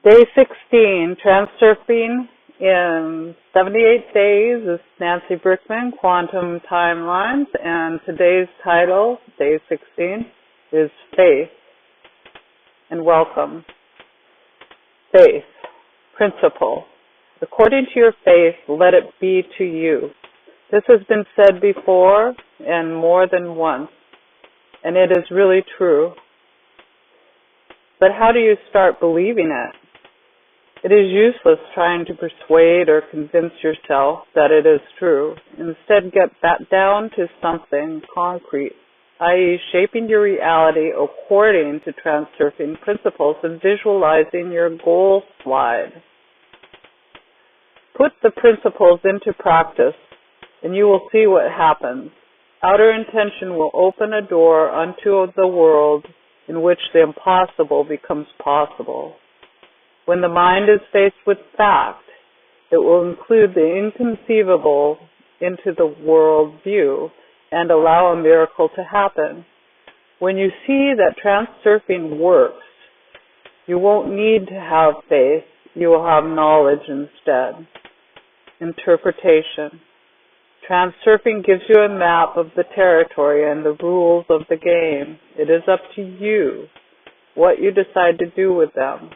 Day 16, Transurfing in 78 Days is Nancy Brickman, Quantum Timelines, and today's title, Day 16, is Faith, and welcome. Faith, principle. According to your faith, let it be to you. This has been said before and more than once, and it is really true. But how do you start believing it? It is useless trying to persuade or convince yourself that it is true. Instead, get back down to something concrete, i.e. shaping your reality according to Transurfing principles and visualizing your goal slide. Put the principles into practice, and you will see what happens. Outer intention will open a door unto the world in which the impossible becomes possible. When the mind is faced with fact, it will include the inconceivable into the world view and allow a miracle to happen. When you see that Transurfing works, you won't need to have faith, you will have knowledge instead. Interpretation. Transurfing gives you a map of the territory and the rules of the game. It is up to you what you decide to do with them.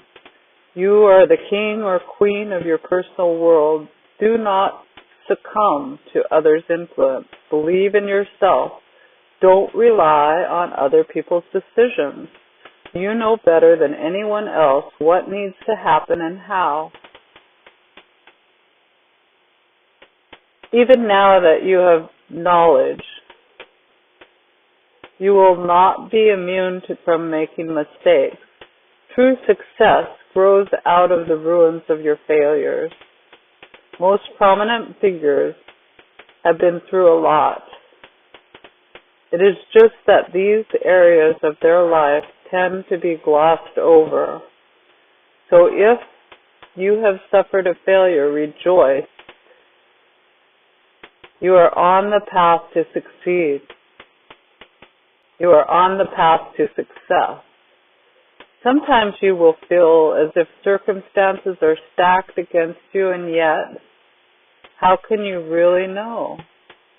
You are the king or queen of your personal world. Do not succumb to others' influence. Believe in yourself. Don't rely on other people's decisions. You know better than anyone else what needs to happen and how. Even now that you have knowledge, you will not be immune from making mistakes. True success grows out of the ruins of your failures. Most prominent figures have been through a lot. It is just that these areas of their life tend to be glossed over. So if you have suffered a failure, rejoice. You are on the path to succeed. You are on the path to success. Sometimes you will feel as if circumstances are stacked against you, and yet, how can you really know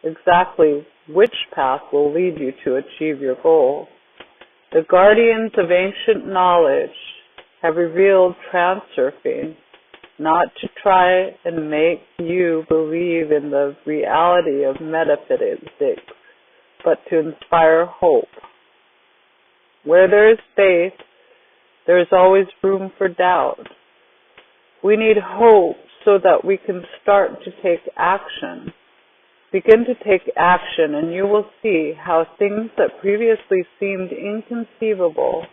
exactly which path will lead you to achieve your goal? The guardians of ancient knowledge have revealed Transurfing not to try and make you believe in the reality of metaphysics, but to inspire hope. Where there is faith, there is always room for doubt. We need hope so that we can start to take action. Begin to take action, and you will see how things that previously seemed inconceivable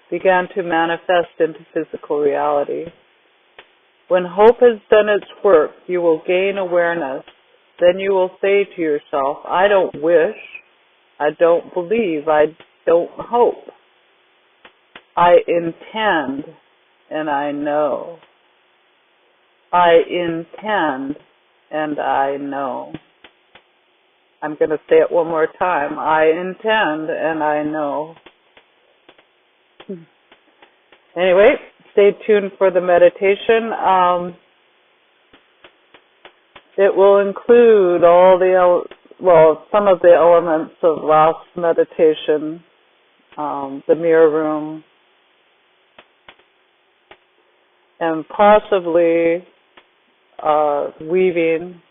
began to manifest into physical reality. When hope has done its work, you will gain awareness. Then you will say to yourself, I don't wish, I don't believe, I don't hope. I intend, and I know. I intend, and I know. I'm going to say it one more time. I intend, and I know. Anyway, stay tuned for the meditation. It will include some of the elements of last meditation, the mirror room, and possibly weaving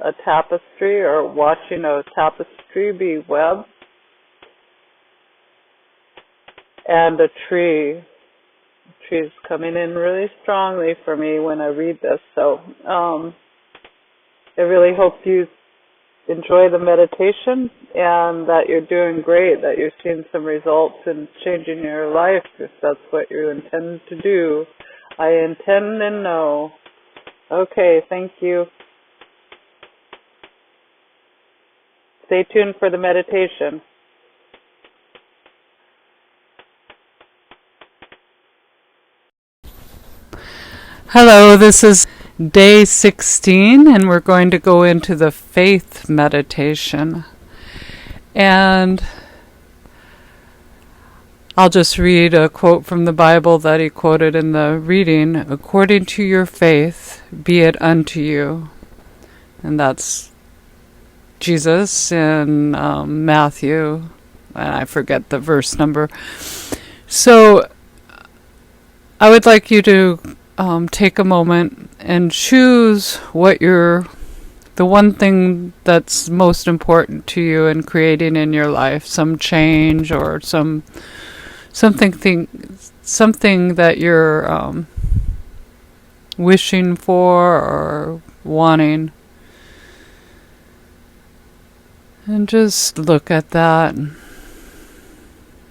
a tapestry or watching a tapestry be webbed, and a tree. The tree is coming in really strongly for me when I read this, so I really hope you enjoy the meditation and that you're doing great, that you're seeing some results in changing your life if that's what you intend to do. I intend and know. Okay, thank you. Stay tuned for the meditation. Hello, this is Day 16, and we're going to go into the faith meditation. And I'll just read a quote from the Bible that he quoted in the reading. "According to your faith, be it unto you." And that's Jesus in Matthew, and I forget the verse number. So I would like you to take a moment and choose what the one thing that's most important to you in creating in your life, some change or something that you're wishing for or wanting. And just look at that.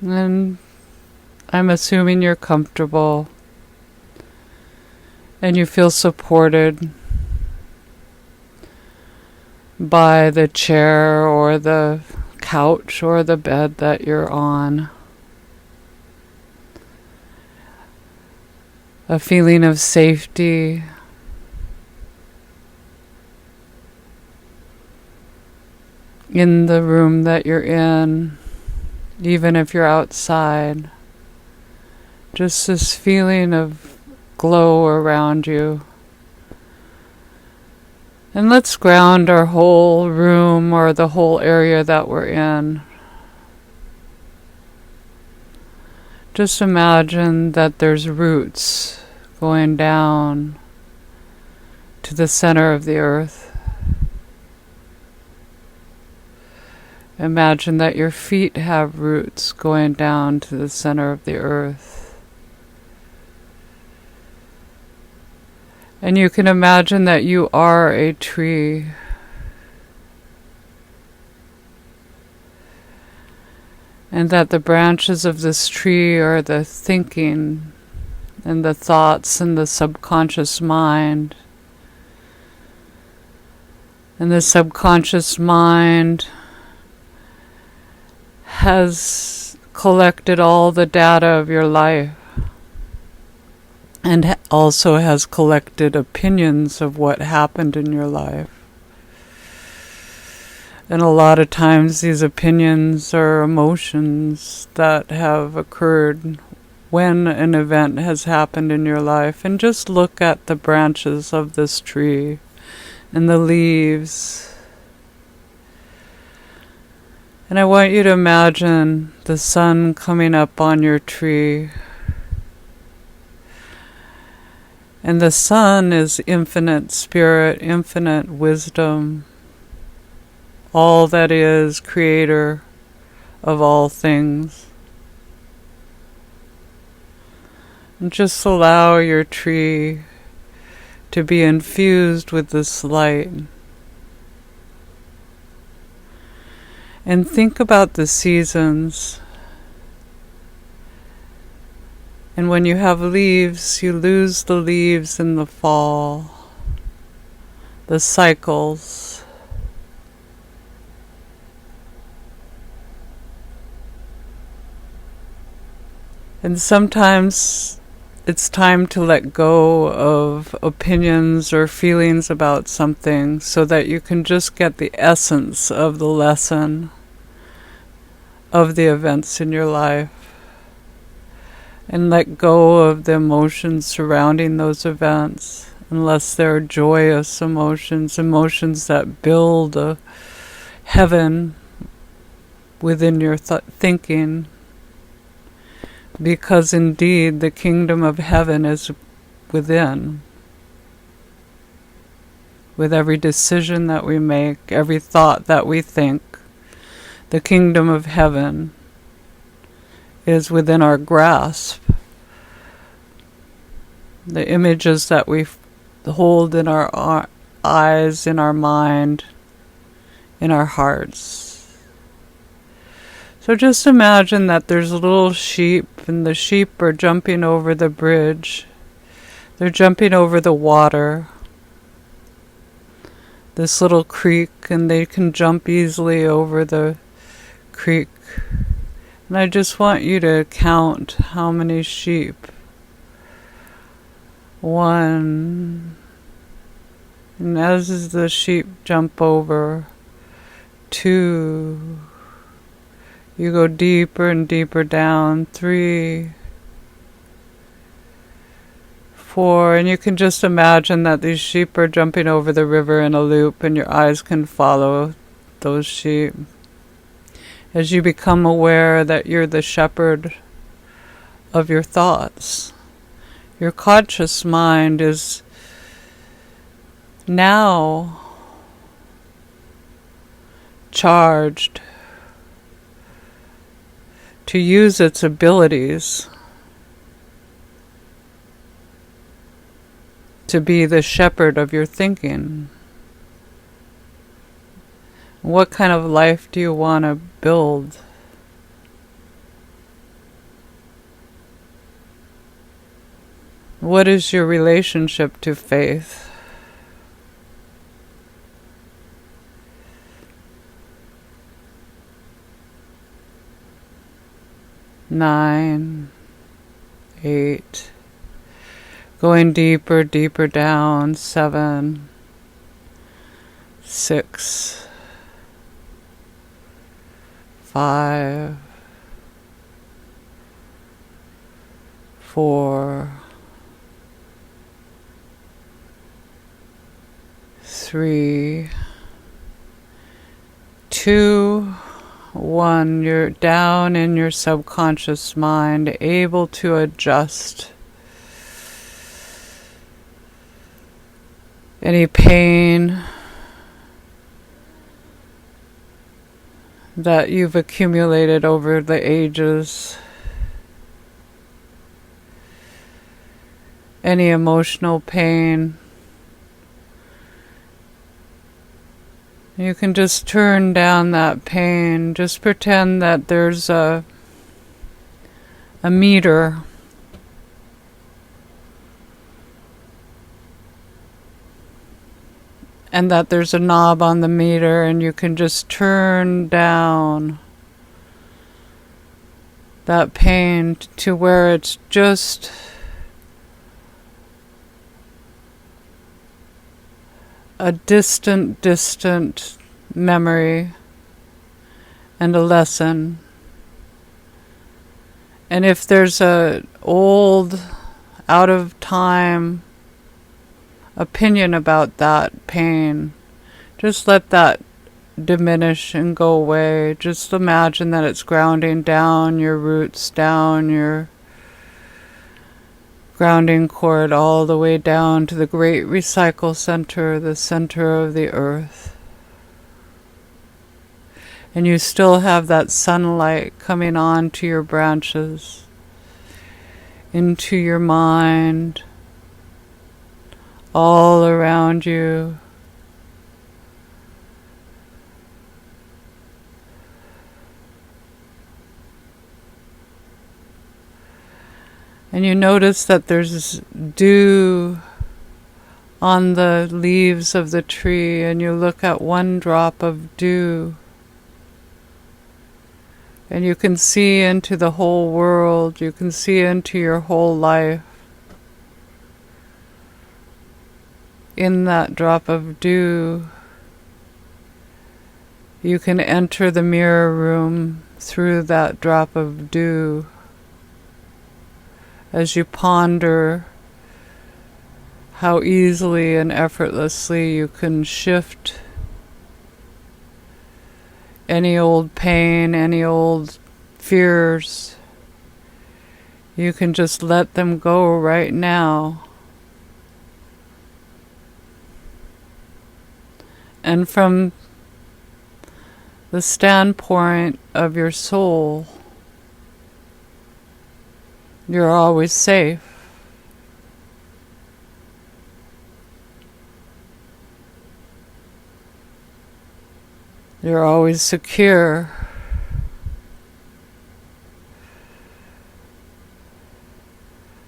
And I'm assuming you're comfortable and you feel supported by the chair or the couch or the bed that you're on. A feeling of safety. In the room that you're in, even if you're outside. Just this feeling of glow around you. And let's ground our whole room or the whole area that we're in. Just imagine that there's roots going down to the center of the earth. Imagine that your feet have roots going down to the center of the earth. And you can imagine that you are a tree. And that the branches of this tree are the thinking and the thoughts and the subconscious mind. And the subconscious mind has collected all the data of your life and also has collected opinions of what happened in your life. And a lot of times these opinions are emotions that have occurred when an event has happened in your life. And just look at the branches of this tree and the leaves. And I want you to imagine the sun coming up on your tree. And the sun is infinite spirit, infinite wisdom, all that is, creator of all things. And just allow your tree to be infused with this light. And think about the seasons. And when you have leaves, you lose the leaves in the fall, the cycles. And sometimes it's time to let go of opinions or feelings about something so that you can just get the essence of the lesson of the events in your life. And let go of the emotions surrounding those events, unless they're joyous emotions, emotions that build a heaven within your thinking. Because indeed the kingdom of heaven is within. With every decision that we make, every thought that we think, the kingdom of heaven is within our grasp. The images that we hold in our eyes, in our mind, in our hearts. So just imagine that there's little sheep, and the sheep are jumping over the bridge. They're jumping over the water, this little creek, and they can jump easily over the creek. And I just want you to count how many sheep. 1. And as the sheep jump over, 2. You go deeper and deeper down. 3, 4, and you can just imagine that these sheep are jumping over the river in a loop, and your eyes can follow those sheep. As you become aware that you're the shepherd of your thoughts, your conscious mind is now charged to use its abilities to be the shepherd of your thinking. What kind of life do you want to build? What is your relationship to faith? Nine, 8, going deeper, deeper down. 7, 6, 5, 4, 3, 2, 1. You're down in your subconscious mind, able to adjust any pain that you've accumulated over the ages, any emotional pain. You can just turn down that pain. Just pretend that there's a meter. And that there's a knob on the meter, and you can just turn down that pain to where it's just a distant memory and a lesson. And if there's a old, out of time opinion about that pain, just let that diminish and go away. Just imagine that it's grounding down your roots, down your grounding cord, all the way down to the great recycle center, the center of the earth. And you still have that sunlight coming on to your branches, into your mind, all around you. And you notice that there's dew on the leaves of the tree, and you look at one drop of dew, and you can see into the whole world, you can see into your whole life. In that drop of dew, you can enter the mirror room through that drop of dew. As you ponder how easily and effortlessly you can shift any old pain, any old fears, you can just let them go right now. And from the standpoint of your soul, you're always safe. You're always secure.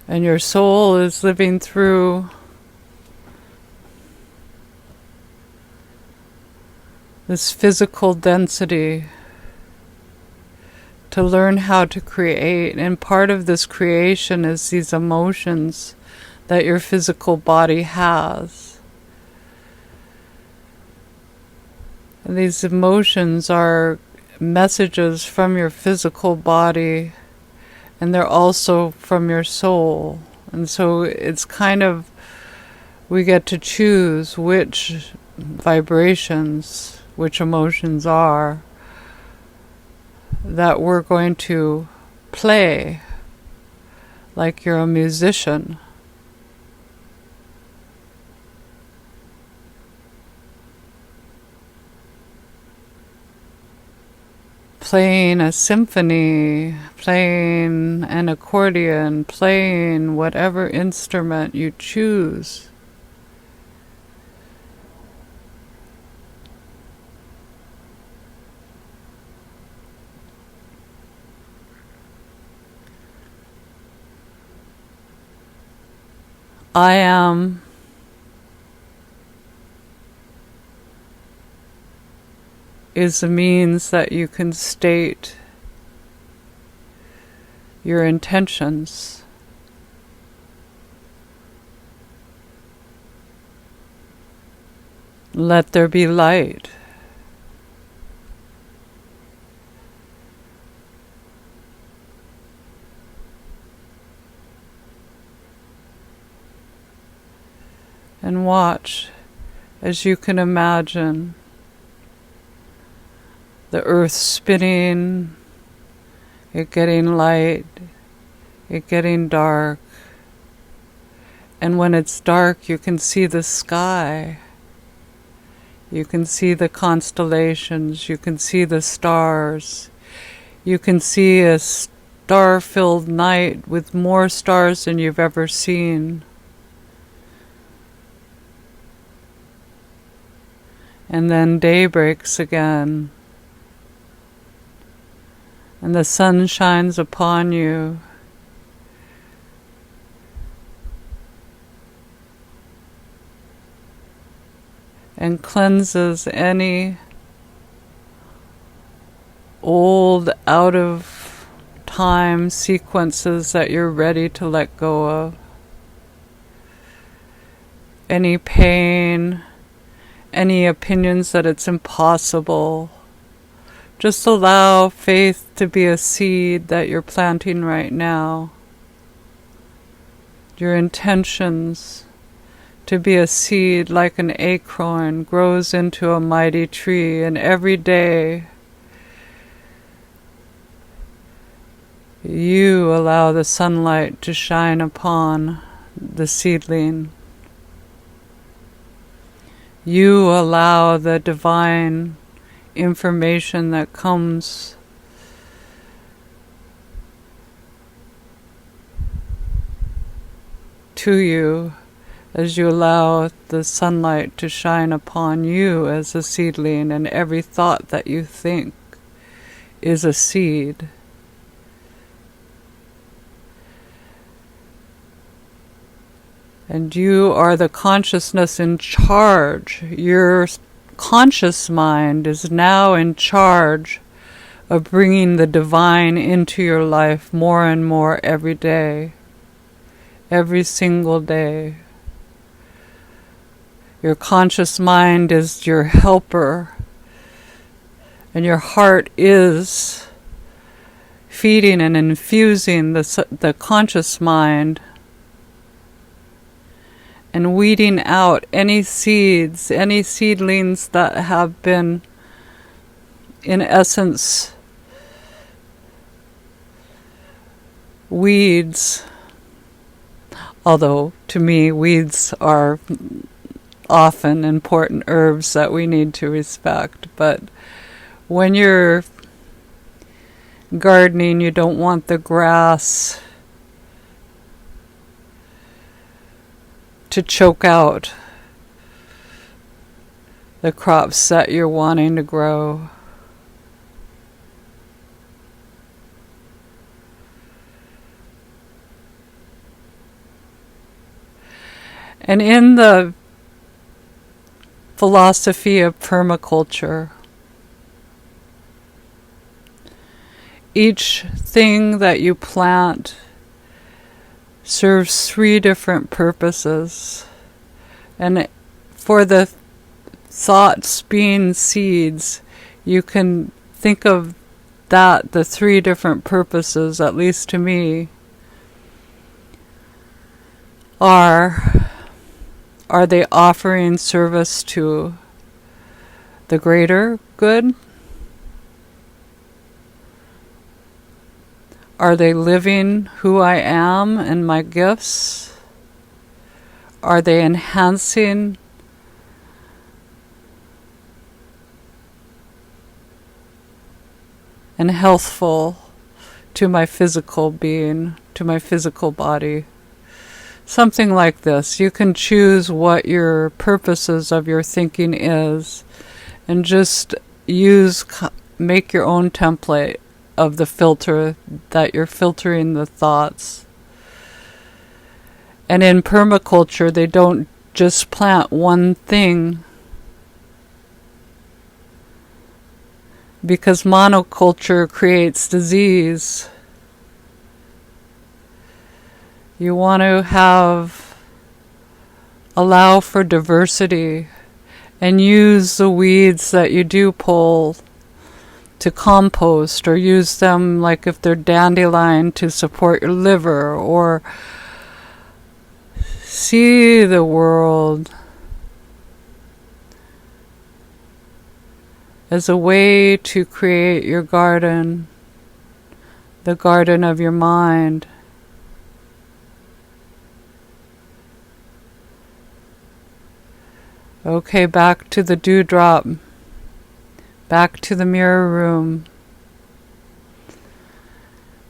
And your soul is living through this physical density to learn how to create, and part of this creation is these emotions that your physical body has. And these emotions are messages from your physical body, and they're also from your soul. And so it's kind of, we get to choose which vibrations, which emotions are that we're going to play, like you're a musician. Playing a symphony, playing an accordion, playing whatever instrument you choose. I am is a means that you can state your intentions. Let there be light. And watch as you can imagine the earth spinning, it getting light, it getting dark. And when it's dark, you can see the sky. You can see the constellations, you can see the stars. You can see a star-filled night with more stars than you've ever seen. And then day breaks again, and the sun shines upon you. And cleanses any old, out of time sequences that you're ready to let go of. Any pain, any opinions that it's impossible. Just allow faith to be a seed that you're planting right now. Your intentions to be a seed like an acorn grows into a mighty tree, and every day you allow the sunlight to shine upon the seedling. You allow the divine information that comes to you as you allow the sunlight to shine upon you as a seedling, and every thought that you think is a seed. And you are the consciousness in charge. Your conscious mind is now in charge of bringing the divine into your life more and more every day, every single day. Your conscious mind is your helper, and your heart is feeding and infusing the conscious mind and weeding out any seeds, any seedlings that have been, in essence, weeds. Although, to me, weeds are often important herbs that we need to respect. But when you're gardening, you don't want the grass to choke out the crops that you're wanting to grow. And in the philosophy of permaculture, each thing that you plant serves 3 different purposes. And for the thoughts being seeds, you can think of that the three different purposes, at least to me, are they offering service to the greater good? Are they living who I am and my gifts? Are they enhancing and healthful to my physical being, to my physical body? Something like this. You can choose what your purposes of your thinking is, and just make your own template of the filter that you're filtering the thoughts. And in permaculture, they don't just plant one thing, because monoculture creates disease. You want to allow for diversity, and use the weeds that you do pull to compost, or use them like if they're dandelion to support your liver, or see the world as a way to create your garden, the garden of your mind. Okay, back to the dewdrop, back to the mirror room.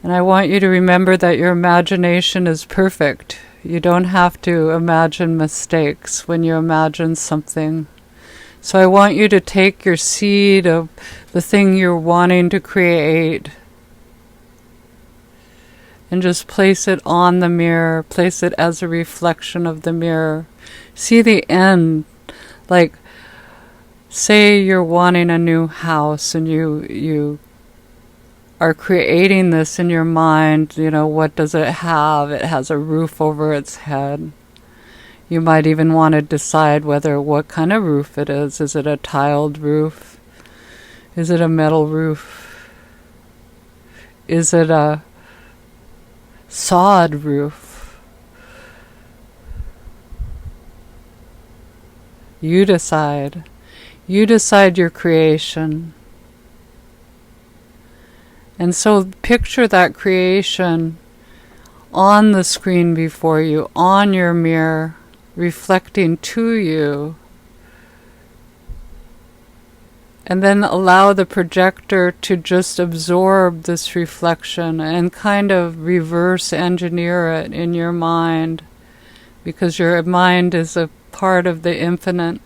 And I want you to remember that your imagination is perfect. You don't have to imagine mistakes when you imagine something. So I want you to take your seed of the thing you're wanting to create and just place it on the mirror, place it as a reflection of the mirror. See the end. Like, say you're wanting a new house and you are creating this in your mind. You know, what does it have? It has a roof over its head. You might even want to decide what kind of roof it is. Is it a tiled roof? Is it a metal roof? Is it a sod roof? You decide. You decide your creation. And so picture that creation on the screen before you, on your mirror, reflecting to you. And then allow the projector to just absorb this reflection and kind of reverse engineer it in your mind, because your mind is a part of the infinite.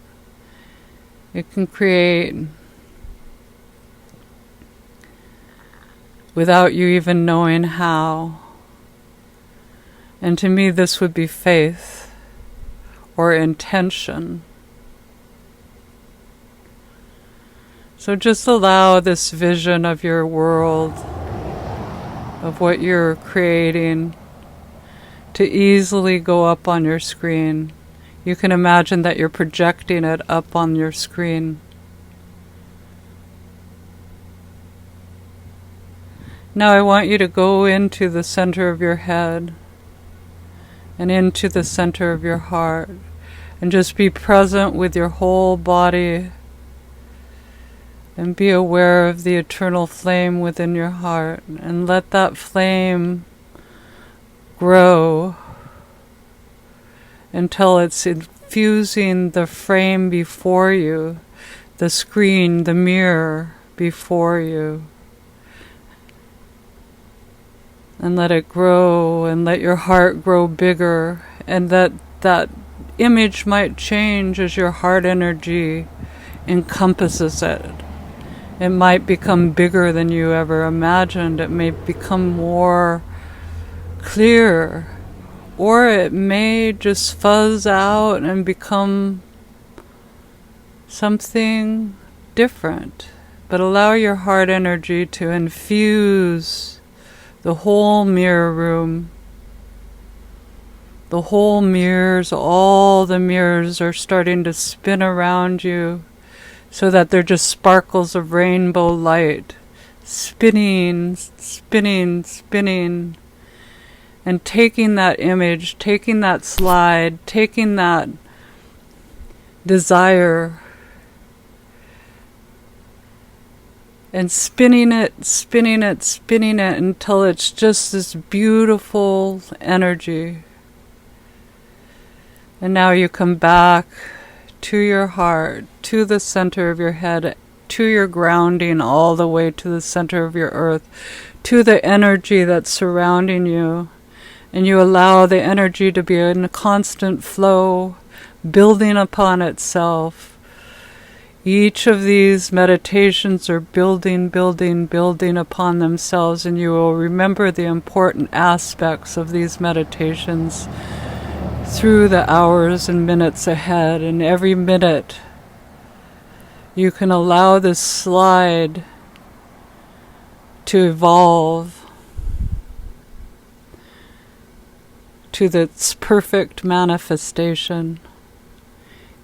It can create without you even knowing how. And to me, this would be faith or intention. So just allow this vision of your world, of what you're creating, to easily go up on your screen. You can imagine that you're projecting it up on your screen. Now I want you to go into the center of your head and into the center of your heart, and just be present with your whole body, and be aware of the eternal flame within your heart, and let that flame grow until it's infusing the frame before you, the screen, the mirror before you. And let it grow, and let your heart grow bigger, and that image might change as your heart energy encompasses it. It might become bigger than you ever imagined. It may become more clear, or it may just fuzz out and become something different. But allow your heart energy to infuse the whole mirror room. The whole mirrors, all the mirrors are starting to spin around you, so that they're just sparkles of rainbow light spinning, spinning, spinning, and taking that image, taking that slide, taking that desire, and spinning it, spinning it, spinning it until it's just this beautiful energy. And now you come back to your heart, to the center of your head, to your grounding all the way to the center of your earth, to the energy that's surrounding you. And you allow the energy to be in a constant flow, building upon itself. Each of these meditations are building, building, building upon themselves, and you will remember the important aspects of these meditations through the hours and minutes ahead. And every minute you can allow this slide to evolve to its perfect manifestation,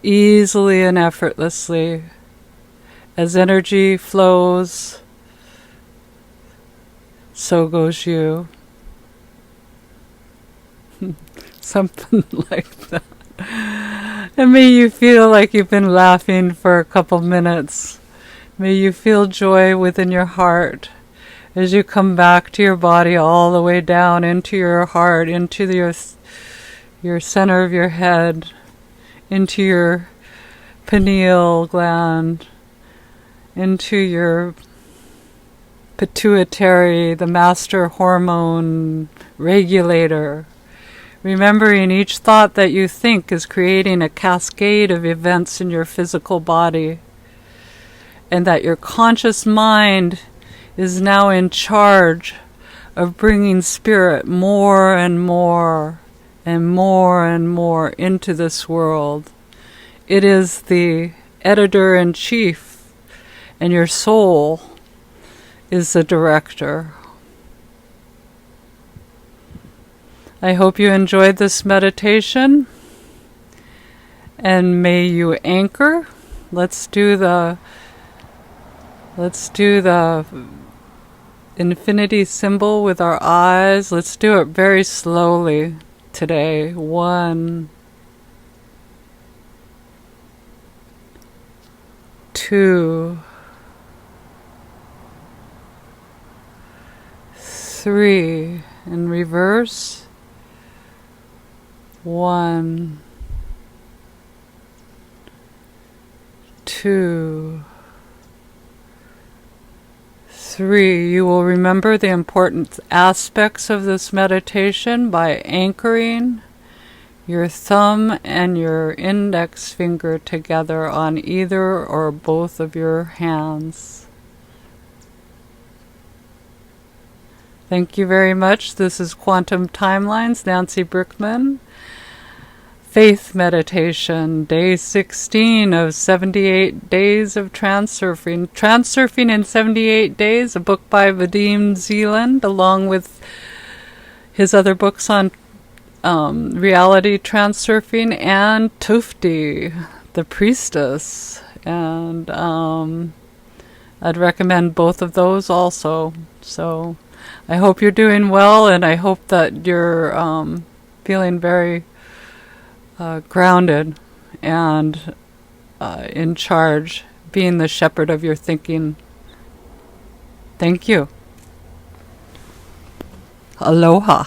easily and effortlessly. As energy flows, so goes you. Something like that. And may you feel like you've been laughing for a couple minutes. May you feel joy within your heart as you come back to your body all the way down into your heart, into your center of your head, into your pineal gland, into your pituitary, the master hormone regulator. Remembering each thought that you think is creating a cascade of events in your physical body, and that your conscious mind is now in charge of bringing spirit more and more and more and more into this world. It is the editor-in-chief, and your soul is the director. I hope you enjoyed this meditation, and may you anchor. Let's do the infinity symbol with our eyes. Let's do it very slowly today. 1, 2, 3, in reverse. 1, 2, 3. You will remember the important aspects of this meditation by anchoring your thumb and your index finger together on either or both of your hands. Thank you very much. This is Quantum Timelines, Nancy Brickman. Faith Meditation, Day 16 of 78 Days of Transurfing. Transurfing in 78 Days, a book by Vadim Zeland, along with his other books on reality transurfing, and Tufti, the Priestess. And I'd recommend both of those also. So I hope you're doing well, and I hope that you're feeling very grounded and in charge, being the shepherd of your thinking. Thank you. Aloha.